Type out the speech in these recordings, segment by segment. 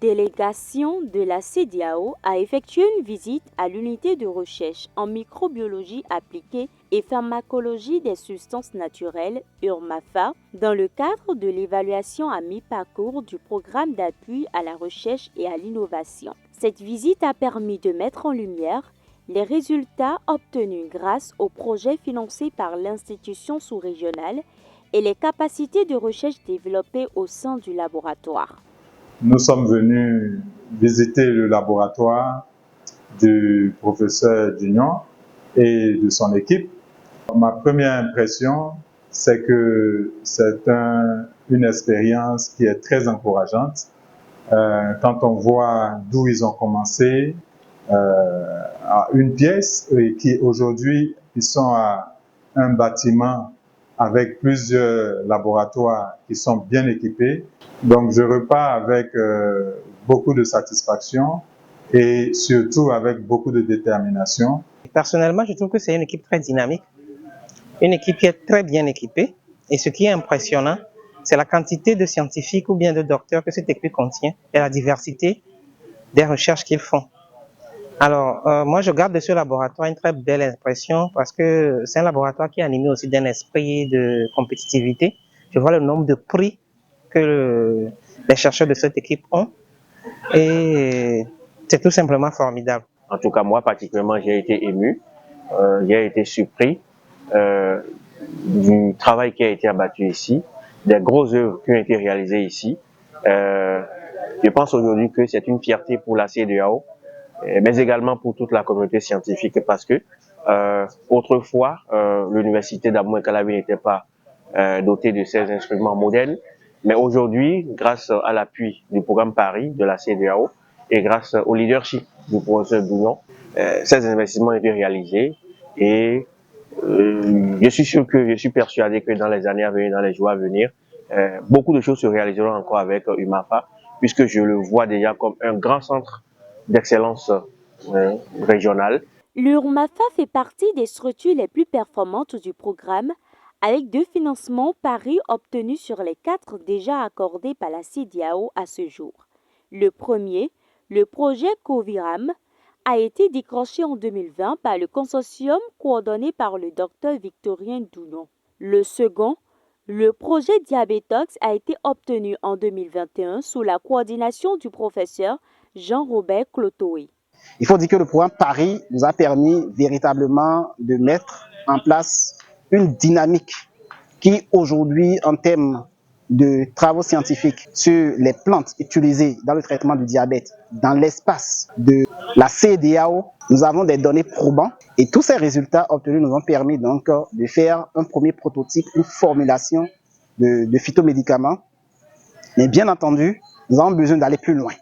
délégation de la CEDEAO a effectué une visite à l'unité de recherche en microbiologie appliquée et pharmacologie des substances naturelles, URMAFA, dans le cadre de l'évaluation à mi-parcours du programme d'appui à la recherche et à l'innovation. Cette visite a permis de mettre en lumière les résultats obtenus grâce aux projets financés par l'institution sous-régionale et les capacités de recherche développées au sein du laboratoire. Nous sommes venus visiter le laboratoire du professeur Dugnon et de son équipe. Ma première impression, c'est que c'est une expérience qui est très encourageante. Quand on voit d'où ils ont commencé, à une pièce, et qui aujourd'hui, ils sont à un bâtiment avec plusieurs laboratoires qui sont bien équipés. Donc, je repars avec beaucoup de satisfaction et surtout avec beaucoup de détermination. Personnellement, je trouve que c'est une équipe très dynamique, une équipe qui est très bien équipée. Et ce qui est impressionnant, c'est la quantité de scientifiques ou bien de docteurs que cette équipe contient et la diversité des recherches qu'ils font. Alors, moi, je garde de ce laboratoire une très belle impression parce que c'est un laboratoire qui est animé aussi d'un esprit de compétitivité. Je vois le nombre de prix que les chercheurs de cette équipe ont et c'est tout simplement formidable. En tout cas, moi, particulièrement, j'ai été ému, j'ai été surpris du travail qui a été abattu ici, des grosses œuvres qui ont été réalisées ici. Je pense aujourd'hui que c'est une fierté pour la CEDEAO, mais également pour toute la communauté scientifique parce que autrefois, l'université d'Abomey-Calavi n'était pas dotée de ces instruments modernes, mais aujourd'hui, grâce à l'appui du programme Paris de la CEDEAO et grâce au leadership du professeur Dugnon, ces investissements ont été réalisés et je suis persuadé que dans les années à venir, dans les jours à venir, beaucoup de choses se réaliseront encore avec UMAFA, puisque je le vois déjà comme un grand centre d'excellence régionale. L'URMAFA fait partie des structures les plus performantes du programme, avec 2 financements Paris obtenus sur les 4 déjà accordés par la CEDEAO à ce jour. Le premier, le projet COVIRAM, a été décroché en 2020 par le consortium coordonné par le Dr Victorien Dugnon. Le second, le projet Diabetox, a été obtenu en 2021 sous la coordination du professeur Jean-Robert Clotoé. Il faut dire que le programme Paris nous a permis véritablement de mettre en place une dynamique qui aujourd'hui, en termes de travaux scientifiques sur les plantes utilisées dans le traitement du diabète, dans l'espace de la CEDEAO, nous avons des données probantes et tous ces résultats obtenus nous ont permis donc de faire un premier prototype, une formulation de phytomédicaments. Mais bien entendu, nous avons besoin d'aller plus loin.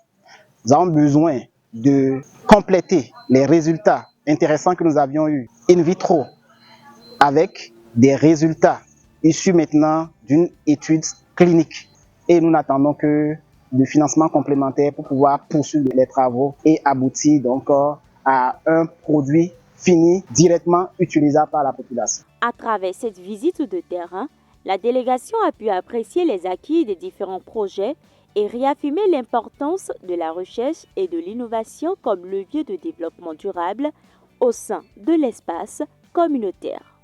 Nous avons besoin de compléter les résultats intéressants que nous avions eus in vitro avec des résultats issus maintenant d'une étude clinique. Et nous n'attendons que de financement complémentaire pour pouvoir poursuivre les travaux et aboutir donc à un produit fini directement utilisable par la population. À travers cette visite de terrain, la délégation a pu apprécier les acquis des différents projets et réaffirmer l'importance de la recherche et de l'innovation comme levier de développement durable au sein de l'espace communautaire.